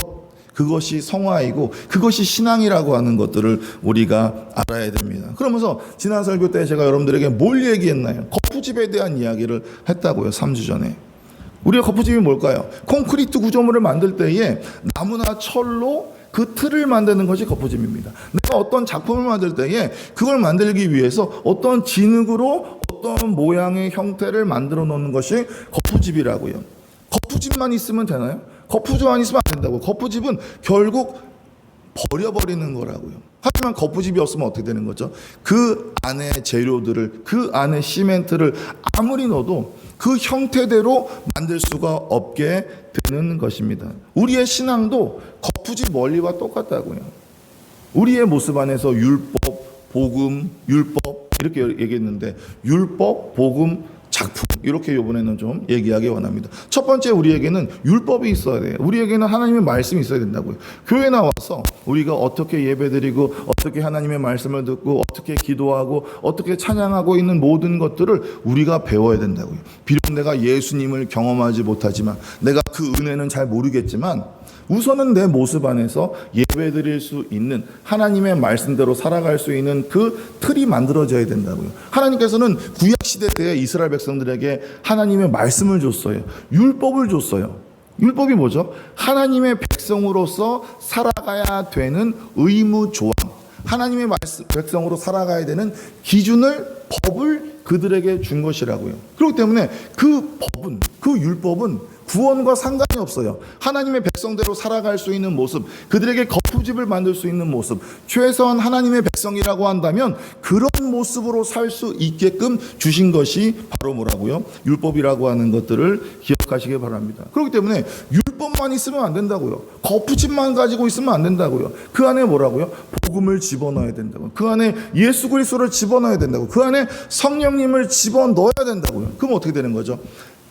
그것이 성화이고 그것이 신앙이라고 하는 것들을 우리가 알아야 됩니다. 그러면서 지난 설교 때 제가 여러분들에게 뭘 얘기했나요? 거푸집에 대한 이야기를 했다고요. 3주 전에. 우리가 거푸집이 뭘까요? 콘크리트 구조물을 만들 때에 나무나 철로 그 틀을 만드는 것이 거푸집입니다. 내가 어떤 작품을 만들 때에 그걸 만들기 위해서 어떤 진흙으로 어떤 모양의 형태를 만들어 놓는 것이 거푸집이라고요. 거푸집만 있으면 되나요? 거푸집만 있으면 안 된다고. 거푸집은 결국 버려버리는 거라고요. 하지만 거푸집이 없으면 어떻게 되는 거죠? 그 안에 재료들을, 그 안에 시멘트를 아무리 넣어도 그 형태대로 만들 수가 없게 되는 것입니다. 우리의 신앙도 거푸집 원리와 똑같다고요. 우리의 모습 안에서 율법, 복음, 율법 이렇게 얘기했는데, 율법, 복음, 작품, 이렇게 이번에는 좀 얘기하기 원합니다. 첫 번째, 우리에게는 율법이 있어야 돼요. 우리에게는 하나님의 말씀이 있어야 된다고요. 교회 나와서 우리가 어떻게 예배드리고, 어떻게 하나님의 말씀을 듣고, 어떻게 기도하고, 어떻게 찬양하고 있는 모든 것들을 우리가 배워야 된다고요. 비록 내가 예수님을 경험하지 못하지만, 내가 그 은혜는 잘 모르겠지만, 우선은 내 모습 안에서 예배드릴 수 있는, 하나님의 말씀대로 살아갈 수 있는 그 틀이 만들어져야 된다고요. 하나님께서는 구약시대 때 이스라엘 백성들에게 하나님의 말씀을 줬어요. 율법을 줬어요. 율법이 뭐죠? 하나님의 백성으로서 살아가야 되는 의무 조항, 하나님의 백성으로 살아가야 되는 기준을, 법을 그들에게 준 것이라고요. 그렇기 때문에 그 법은, 그 율법은 구원과 상관이 없어요. 하나님의 백성대로 살아갈 수 있는 모습, 그들에게 거푸집을 만들 수 있는 모습, 최소한 하나님의 백성이라고 한다면 그런 모습으로 살 수 있게끔 주신 것이 바로 뭐라고요? 율법이라고 하는 것들을 기억하시기 바랍니다. 그렇기 때문에 율법만 있으면 안 된다고요. 거푸집만 가지고 있으면 안 된다고요. 그 안에 뭐라고요? 복음을 집어넣어야 된다고요. 그 안에 예수 그리스도를 집어넣어야 된다고요. 그 안에 성령님을 집어넣어야 된다고요. 그럼 어떻게 되는 거죠?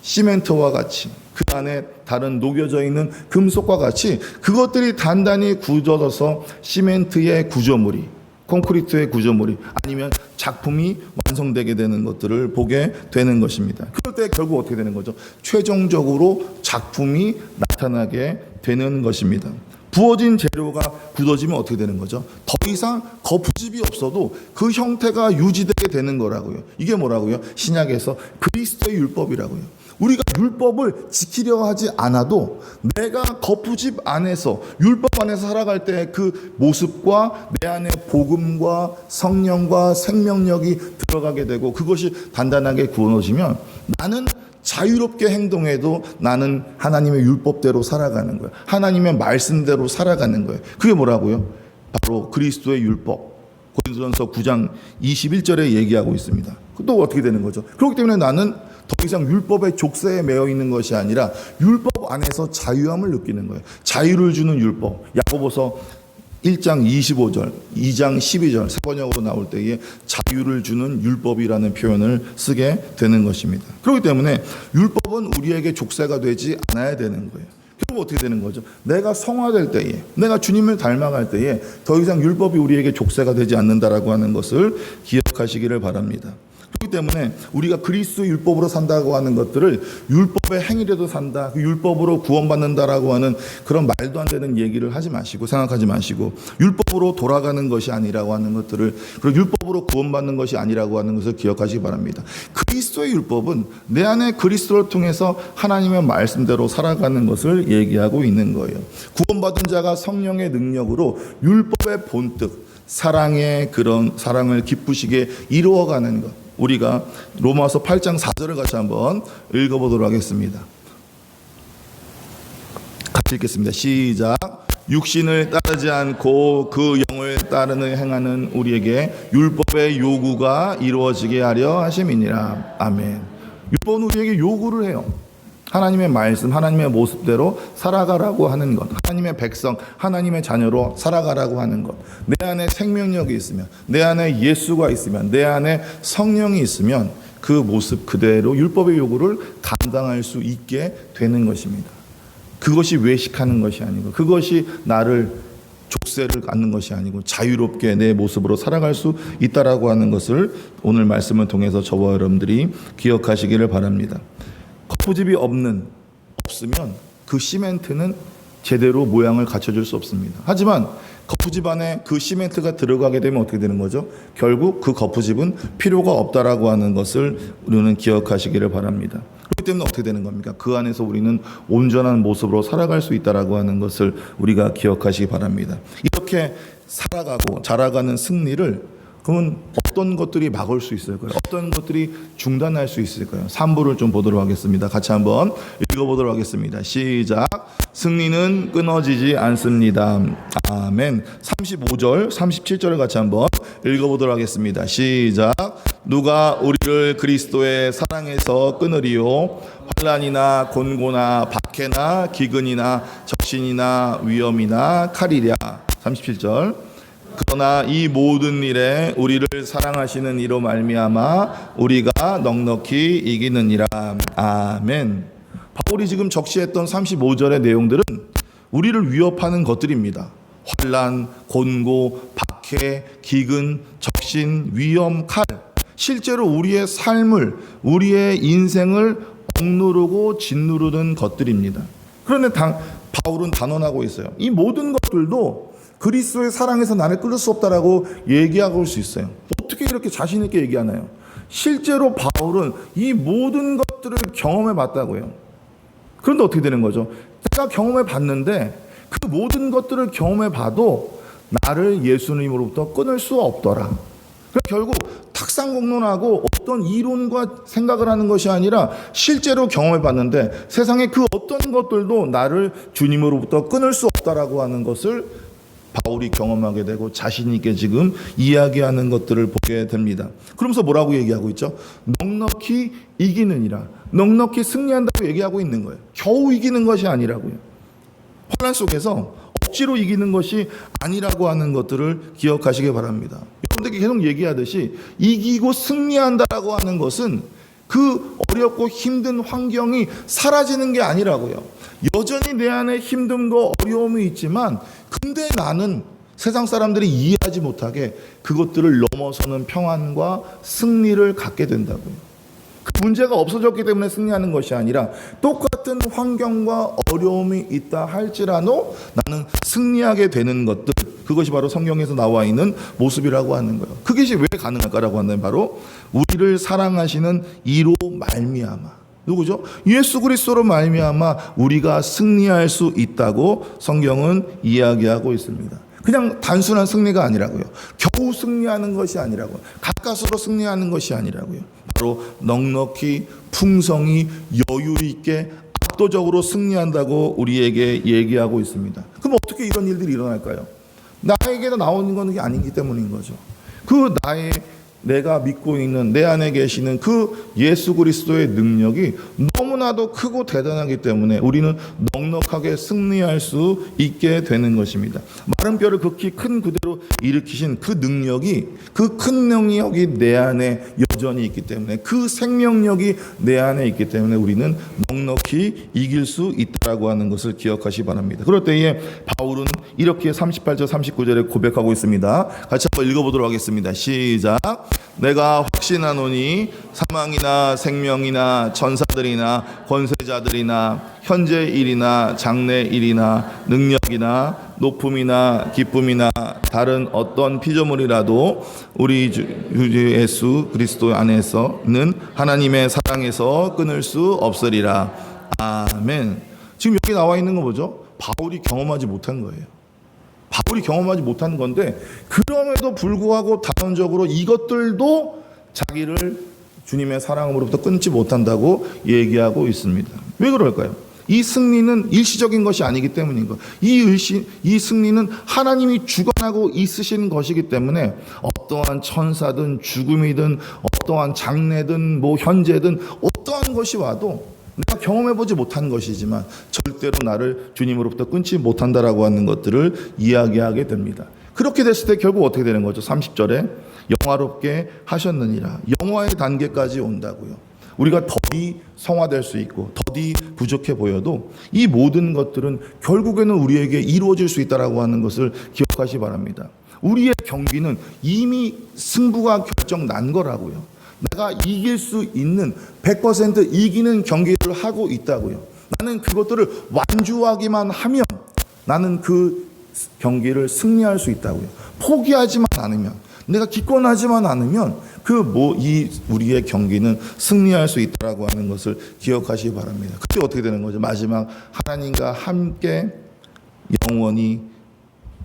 시멘트와 같이 그 안에 다른 녹여져 있는 금속과 같이 그것들이 단단히 굳어져서 시멘트의 구조물이, 콘크리트의 구조물이 아니면 작품이 완성되게 되는 것들을 보게 되는 것입니다. 그럴 때 결국 어떻게 되는 거죠? 최종적으로 작품이 나타나게 되는 것입니다. 부어진 재료가 굳어지면 어떻게 되는 거죠? 더 이상 거푸집이 없어도 그 형태가 유지되게 되는 거라고요. 이게 뭐라고요? 신약에서 그리스도의 율법이라고요. 우리가 율법을 지키려 하지 않아도 내가 거푸집 안에서 율법 안에서 살아갈 때 그 모습과 내 안에 복음과 성령과 생명력이 들어가게 되고 그것이 단단하게 구워지면 나는 자유롭게 행동해도 나는 하나님의 율법대로 살아가는 거예요. 하나님의 말씀대로 살아가는 거예요. 그게 뭐라고요? 바로 그리스도의 율법. 고린도전서 9장 21절에 얘기하고 있습니다. 또 어떻게 되는 거죠? 그렇기 때문에 나는 더 이상 율법의 족쇄에 매여 있는 것이 아니라 율법 안에서 자유함을 느끼는 거예요. 자유를 주는 율법. 야고보서 1장 25절, 2장 12절 세 번역으로 나올 때에 자유를 주는 율법이라는 표현을 쓰게 되는 것입니다. 그렇기 때문에 율법은 우리에게 족쇄가 되지 않아야 되는 거예요. 결국 어떻게 되는 거죠? 내가 성화될 때에, 내가 주님을 닮아갈 때에 더 이상 율법이 우리에게 족쇄가 되지 않는다라고 하는 것을 기억하시기를 바랍니다. 그렇기 때문에 우리가 그리스도 율법으로 산다고 하는 것들을 율법의 행위로도 산다, 그 율법으로 구원받는다라고 하는 그런 말도 안 되는 얘기를 하지 마시고 생각하지 마시고 율법으로 돌아가는 것이 아니라고 하는 것들을, 그리고 율법으로 구원받는 것이 아니라고 하는 것을 기억하시기 바랍니다. 그리스도의 율법은 내 안에 그리스도를 통해서 하나님의 말씀대로 살아가는 것을 얘기하고 있는 거예요. 구원받은 자가 성령의 능력으로 율법의 본뜻, 사랑의 그런 사랑을 기쁘시게 이루어가는 것, 우리가 로마서 8장 4절을 같이 한번 읽어보도록 하겠습니다. 같이 읽겠습니다. 시작. 육신을 따르지 않고 그 영을 따르는 행하는 우리에게 율법의 요구가 이루어지게 하려 하심이니라. 아멘. 율법은 우리에게 요구를 해요. 하나님의 말씀, 하나님의 모습대로 살아가라고 하는 것, 하나님의 백성, 하나님의 자녀로 살아가라고 하는 것, 내 안에 생명력이 있으면, 내 안에 예수가 있으면, 내 안에 성령이 있으면 그 모습 그대로 율법의 요구를 감당할 수 있게 되는 것입니다. 그것이 외식하는 것이 아니고, 그것이 나를 족쇄를 갖는 것이 아니고 자유롭게 내 모습으로 살아갈 수 있다라고 하는 것을 오늘 말씀을 통해서 저와 여러분들이 기억하시기를 바랍니다. 거푸집이 없으면 그 시멘트는 제대로 모양을 갖춰줄 수 없습니다. 하지만 거푸집 안에 그 시멘트가 들어가게 되면 어떻게 되는 거죠? 결국 그 거푸집은 필요가 없다라고 하는 것을 우리는 기억하시기를 바랍니다. 그렇기 때문에 어떻게 되는 겁니까? 그 안에서 우리는 온전한 모습으로 살아갈 수 있다라고 하는 것을 우리가 기억하시기 바랍니다. 이렇게 살아가고 자라가는 승리를 그러면 어떤 것들이 막을 수 있을까요? 어떤 것들이 중단할 수 있을까요? 3부를 좀 보도록 하겠습니다. 같이 한번 읽어보도록 하겠습니다. 시작. 승리는 끊어지지 않습니다. 아멘. 35절, 37절을 같이 한번 읽어보도록 하겠습니다. 시작. 누가 우리를 그리스도의 사랑에서 끊으리요? 환난이나 곤고나 박해나 기근이나 적신이나 위험이나 칼이랴. 37절. 그러나 이 모든 일에 우리를 사랑하시는 이로 말미암아 우리가 넉넉히 이기느니라. 아멘. 바울이 지금 적시했던 35절의 내용들은 우리를 위협하는 것들입니다. 환난, 곤고, 박해, 기근, 적신, 위험, 칼. 실제로 우리의 삶을, 우리의 인생을 억누르고 짓누르는 것들입니다. 그런데 바울은 단언하고 있어요. 이 모든 것들도 그리스도의 사랑에서 나를 끊을 수 없다라고 얘기하고 올 수 있어요. 어떻게 이렇게 자신 있게 얘기하나요? 실제로 바울은 이 모든 것들을 경험해 봤다고요. 그런데 어떻게 되는 거죠? 내가 경험해 봤는데 그 모든 것들을 경험해 봐도 나를 예수님으로부터 끊을 수 없더라. 결국 탁상공론하고 어떤 이론과 생각을 하는 것이 아니라 실제로 경험해 봤는데 세상의 그 어떤 것들도 나를 주님으로부터 끊을 수 없다라고 하는 것을 바울이 경험하게 되고 자신 있게 지금 이야기하는 것들을 보게 됩니다. 그러면서 뭐라고 얘기하고 있죠? 넉넉히 이기느니라. 넉넉히 승리한다고 얘기하고 있는 거예요. 겨우 이기는 것이 아니라고요. 환난 속에서 억지로 이기는 것이 아니라고 하는 것들을 기억하시기 바랍니다. 여러분들께 계속 얘기하듯이 이기고 승리한다라고 하는 것은 그 어렵고 힘든 환경이 사라지는 게 아니라고요. 여전히 내 안에 힘듦과 어려움이 있지만 근데 나는 세상 사람들이 이해하지 못하게 그것들을 넘어서는 평안과 승리를 갖게 된다고요. 그 문제가 없어졌기 때문에 승리하는 것이 아니라 똑같은 환경과 어려움이 있다 할지라도 나는 승리하게 되는 것들, 그것이 바로 성경에서 나와 있는 모습이라고 하는 거예요. 그것이 왜 가능할까라고 하는 바로 우리를 사랑하시는 이로 말미암아, 누구죠? 예수 그리스도로 말미암아 우리가 승리할 수 있다고 성경은 이야기하고 있습니다. 그냥 단순한 승리가 아니라고요. 겨우 승리하는 것이 아니라고요. 가까스로 승리하는 것이 아니라고요. 바로 넉넉히 풍성히 여유 있게 압도적으로 승리한다고 우리에게 얘기하고 있습니다. 그럼 어떻게 이런 일들이 일어날까요? 나에게도 나오는 건 게 아니기 때문인 거죠. 그 내가 믿고 있는 내 안에 계시는 그 예수 그리스도의 능력이 너무나도 크고 대단하기 때문에 우리는 넉넉하게 승리할 수 있게 되는 것입니다. 마른 뼈를 극히 큰 그대로 일으키신 그 능력이, 그 큰 능력이 내 안에 여전히 있기 때문에, 그 생명력이 내 안에 있기 때문에 우리는 넉넉히 이길 수 있다라고 하는 것을 기억하시 바랍니다. 그럴 때에 바울은 이렇게 38절 39절에 고백하고 있습니다. 같이 한번 읽어보도록 하겠습니다. 시작. 내가 확신하노니 사망이나 생명이나 천사들이나 권세자들이나 현재 일이나 장래 일이나 능력이나 높음이나 기쁨이나 다른 어떤 피조물이라도 우리 주 예수 그리스도 안에서는 하나님의 사랑에서 끊을 수 없으리라. 아멘. 지금 여기 나와 있는 거 뭐죠? 바울이 경험하지 못한 거예요. 바울이 경험하지 못한 건데 그럼에도 불구하고 단언적으로 이것들도 자기를 주님의 사랑으로부터 끊지 못한다고 얘기하고 있습니다. 왜 그럴까요? 이 승리는 일시적인 것이 아니기 때문인 거예요. 이 승리는 하나님이 주관하고 있으신 것이기 때문에 어떠한 천사든 죽음이든 어떠한 장래든 현재든 어떠한 것이 와도 내가 경험해보지 못한 것이지만 절대로 나를 주님으로부터 끊지 못한다라고 하는 것들을 이야기하게 됩니다. 그렇게 됐을 때 결국 어떻게 되는 거죠? 30절에 영화롭게 하셨느니라. 영화의 단계까지 온다고요. 우리가 더디 성화될 수 있고 더디 부족해 보여도 이 모든 것들은 결국에는 우리에게 이루어질 수 있다라고 하는 것을 기억하시 바랍니다. 우리의 경기는 이미 승부가 결정 난 거라고요. 내가 이길 수 있는 100% 이기는 경기를 하고 있다고요. 나는 그것들을 완주하기만 하면 나는 그 경기를 승리할 수 있다고요. 포기하지만 않으면, 내가 기권하지만 않으면 우리의 경기는 승리할 수 있다라고 하는 것을 기억하시기 바랍니다. 그때 어떻게 되는 거죠? 마지막 하나님과 함께 영원히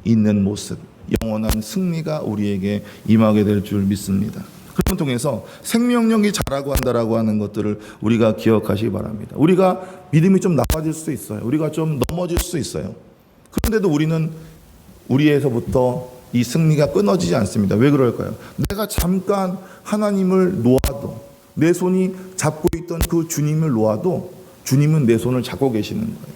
있는 모습, 영원한 승리가 우리에게 임하게 될 줄 믿습니다. 그런 통해서 생명력이 자라고 한다라고 하는 것들을 우리가 기억하시기 바랍니다. 우리가 믿음이 좀 나빠질 수도 있어요. 우리가 좀 넘어질 수도 있어요. 그런데도 우리는 우리에서부터 이 승리가 끊어지지 않습니다. 왜 그럴까요? 내가 잠깐 하나님을 놓아도, 내 손이 잡고 있던 그 주님을 놓아도 주님은 내 손을 잡고 계시는 거예요.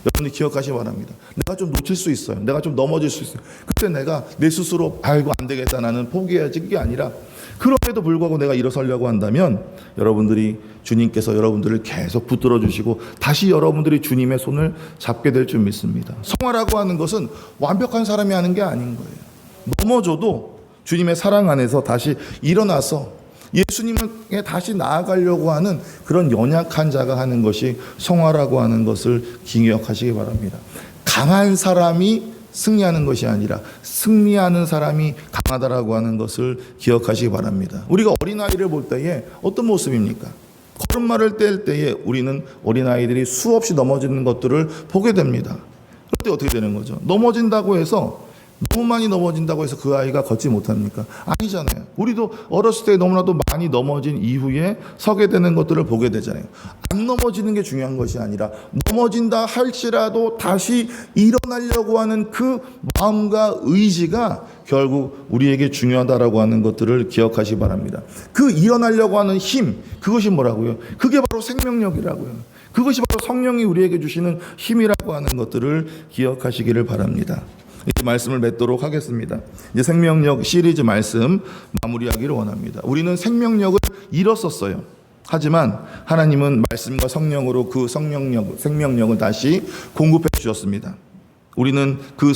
여러분들 기억하시기 바랍니다. 내가 좀 놓칠 수 있어요. 내가 좀 넘어질 수 있어요. 그때 내가 내 스스로 아이고 안 되겠다, 나는 포기해야지, 그게 아니라 그럼에도 불구하고 내가 일어서려고 한다면 주님께서 여러분들을 계속 붙들어 주시고 다시 여러분들이 주님의 손을 잡게 될 줄 믿습니다. 성화라고 하는 것은 완벽한 사람이 하는 게 아닌 거예요. 넘어져도 주님의 사랑 안에서 다시 일어나서 예수님께 다시 나아가려고 하는 그런 연약한 자가 하는 것이 성화라고 하는 것을 기억하시기 바랍니다. 강한 사람이 승리하는 것이 아니라 승리하는 사람이 강하다라고 하는 것을 기억하시기 바랍니다. 우리가 어린아이를 볼 때에 어떤 모습입니까? 걸음마를 뗄 때에 우리는 어린아이들이 수없이 넘어지는 것들을 보게 됩니다. 그럴 때 어떻게 되는 거죠? 넘어진다고 해서, 너무 많이 넘어진다고 해서 그 아이가 걷지 못합니까? 아니잖아요. 우리도 어렸을 때 너무나도 많이 넘어진 이후에 서게 되는 것들을 보게 되잖아요. 안 넘어지는 게 중요한 것이 아니라 넘어진다 할지라도 다시 일어나려고 하는 그 마음과 의지가 결국 우리에게 중요하다라고 하는 것들을 기억하시기 바랍니다. 그 일어나려고 하는 힘, 그것이 뭐라고요? 그게 바로 생명력이라고요. 그것이 바로 성령이 우리에게 주시는 힘이라고 하는 것들을 기억하시기를 바랍니다. 이제 말씀을 맺도록 하겠습니다. 이제 생명력 시리즈 말씀 마무리하기를 원합니다. 우리는 생명력을 잃었었어요. 하지만 하나님은 말씀과 성령으로 그 생명력을 다시 공급해 주셨습니다. 우리는 그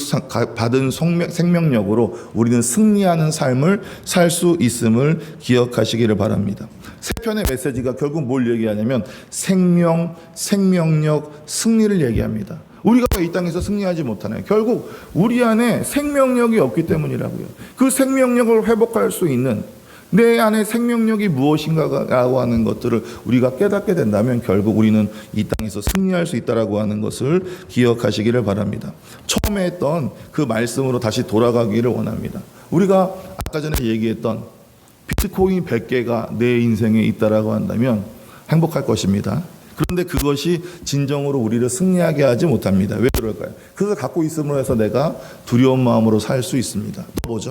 받은 생명력으로 우리는 승리하는 삶을 살 수 있음을 기억하시기를 바랍니다. 세 편의 메시지가 결국 뭘 얘기하냐면 생명, 생명력, 승리를 얘기합니다. 우리가 왜 이 땅에서 승리하지 못하나요? 결국 우리 안에 생명력이 없기 때문이라고요. 그 생명력을 회복할 수 있는 내 안에 생명력이 무엇인가라고 하는 것들을 우리가 깨닫게 된다면 결국 우리는 이 땅에서 승리할 수 있다라고 하는 것을 기억하시기를 바랍니다. 처음에 했던 그 말씀으로 다시 돌아가기를 원합니다. 우리가 아까 전에 얘기했던 비트코인 100개가 내 인생에 있다라고 한다면 행복할 것입니다. 그런데 그것이 진정으로 우리를 승리하게 하지 못합니다. 왜 그럴까요? 그것을 갖고 있음으로 해서 내가 두려운 마음으로 살 수 있습니다. 또 뭐죠?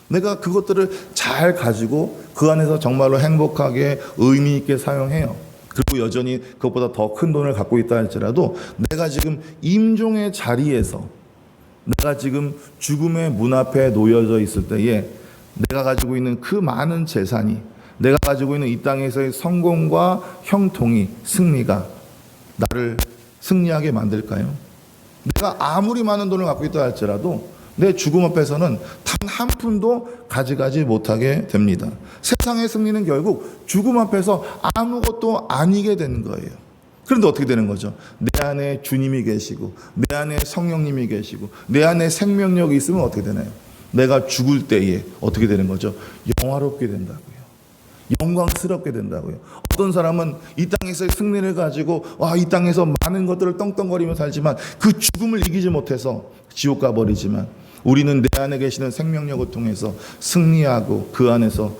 내가 그것들을 잘 가지고 그 안에서 정말로 행복하게 의미 있게 사용해요. 그리고 여전히 그것보다 더 큰 돈을 갖고 있다 할지라도 내가 지금 임종의 자리에서 내가 지금 죽음의 문 앞에 놓여져 있을 때에 내가 가지고 있는 그 많은 재산이 내가 가지고 있는 이 땅에서의 성공과 형통이 승리가 나를 승리하게 만들까요? 내가 아무리 많은 돈을 갖고 있다 할지라도 내 죽음 앞에서는 단 한 푼도 가져가지 못하게 됩니다. 세상의 승리는 결국 죽음 앞에서 아무것도 아니게 되는 거예요. 그런데 어떻게 되는 거죠? 내 안에 주님이 계시고 내 안에 성령님이 계시고 내 안에 생명력이 있으면 어떻게 되나요? 내가 죽을 때에 어떻게 되는 거죠? 영화롭게 된다고요. 영광스럽게 된다고요. 어떤 사람은 이 땅에서의 승리를 가지고 이 땅에서 많은 것들을 떵떵거리며 살지만 그 죽음을 이기지 못해서 지옥 가버리지만 우리는 내 안에 계시는 생명력을 통해서 승리하고 그 안에서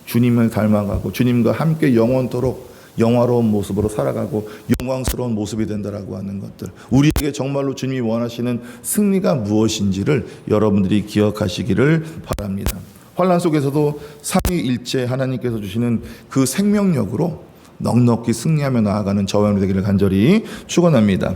주님을 닮아가고 주님과 함께 영원토록 영화로운 모습으로 살아가고 영광스러운 모습이 된다라고 하는 것들, 우리에게 정말로 주님이 원하시는 승리가 무엇인지를 여러분들이 기억하시기를 바랍니다. 환난 속에서도 삼위일체 하나님께서 주시는 그 생명력으로 넉넉히 승리하며 나아가는 저와 여러분 되기를 간절히 축원합니다.